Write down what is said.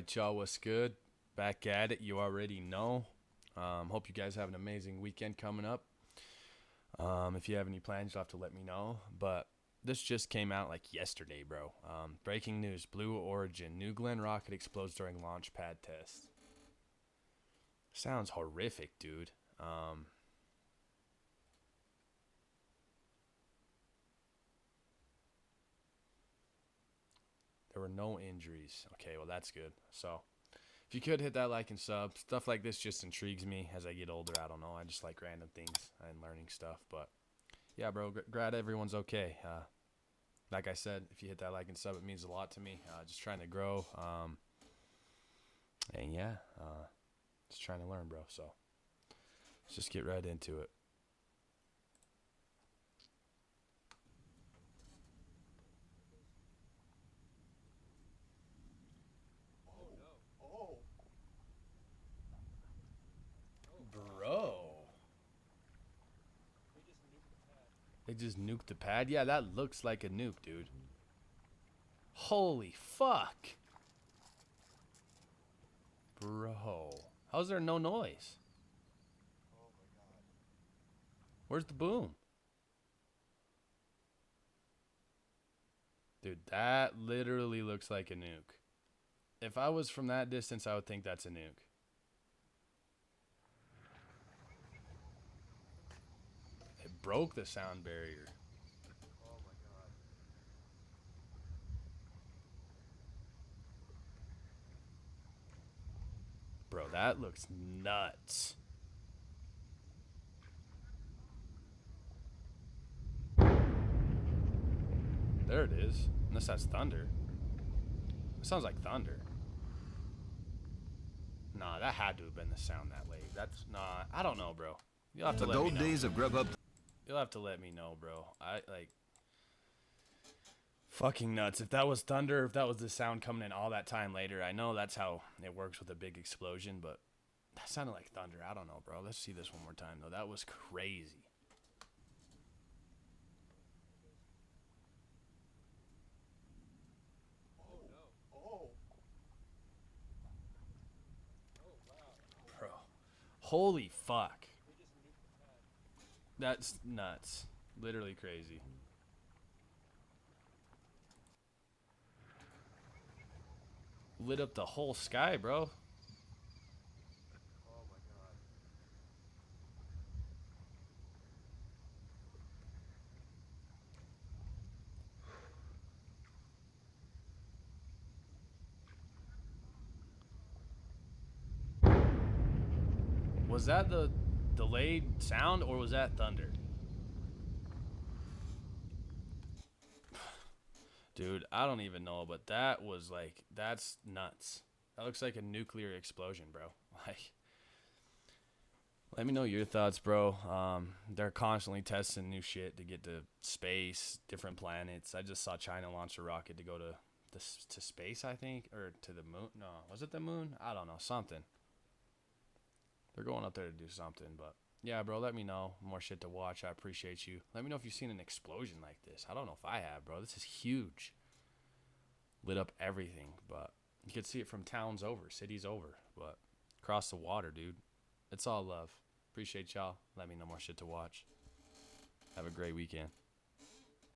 Alright, y'all, what's good? Back at it, you already know. Hope you guys have an amazing weekend coming up. If you have any plans, you'll have to let me know. But this just came out like yesterday, bro. Breaking news, Blue Origin. New Glenn rocket explodes during launch pad test. Sounds horrific, dude. There were no injuries. Okay, well, that's good. So, if you could hit that like and sub. Stuff like this just intrigues me as I get older. I don't know. I just like random things and learning stuff. But, yeah, bro, glad everyone's okay. Like I said, if you hit that like and sub, it means a lot to me. Just trying to grow. And, yeah, just trying to learn, bro. So, let's just get right into it. Bro. They just nuked the pad? Yeah, that looks like a nuke, dude. Holy fuck. Bro. How's there no noise? Where's the boom? Dude, that literally looks like a nuke. If I was from that distance, I would think that's a nuke. It broke the sound barrier. Bro, that looks nuts. There it is. Unless that's thunder. It sounds like thunder. Nah, that had to have been the sound that late. That's nah. I don't know, bro. You'll have to let me know. The gold days of Grubhub. You'll have to let me know, bro. I like fucking nuts. If that was thunder, if that was the sound coming in all that time later, I know that's how it works with a big explosion, but that sounded like thunder. I don't know, bro. Let's see this one more time though. That was crazy. Bro. Holy fuck. That's nuts. Literally crazy. Lit up the whole sky, bro. Was that the delayed sound or was that thunder? Dude, I don't even know, but that was like, that's nuts. That looks like a nuclear explosion, bro. Like, let me know your thoughts, bro. They're constantly testing new shit to get to space, different planets. I just saw China launch a rocket to go to space, I think, or to the moon. No, was it the moon? I don't know, something. They're going up there to do something, but yeah, bro, let me know. More shit to watch. I appreciate you. Let me know if you've seen an explosion like this. I don't know if I have, bro. This is huge. Lit up everything, but you could see it from towns over, cities over, but across the water, dude. It's all love. Appreciate y'all. Let me know more shit to watch. Have a great weekend.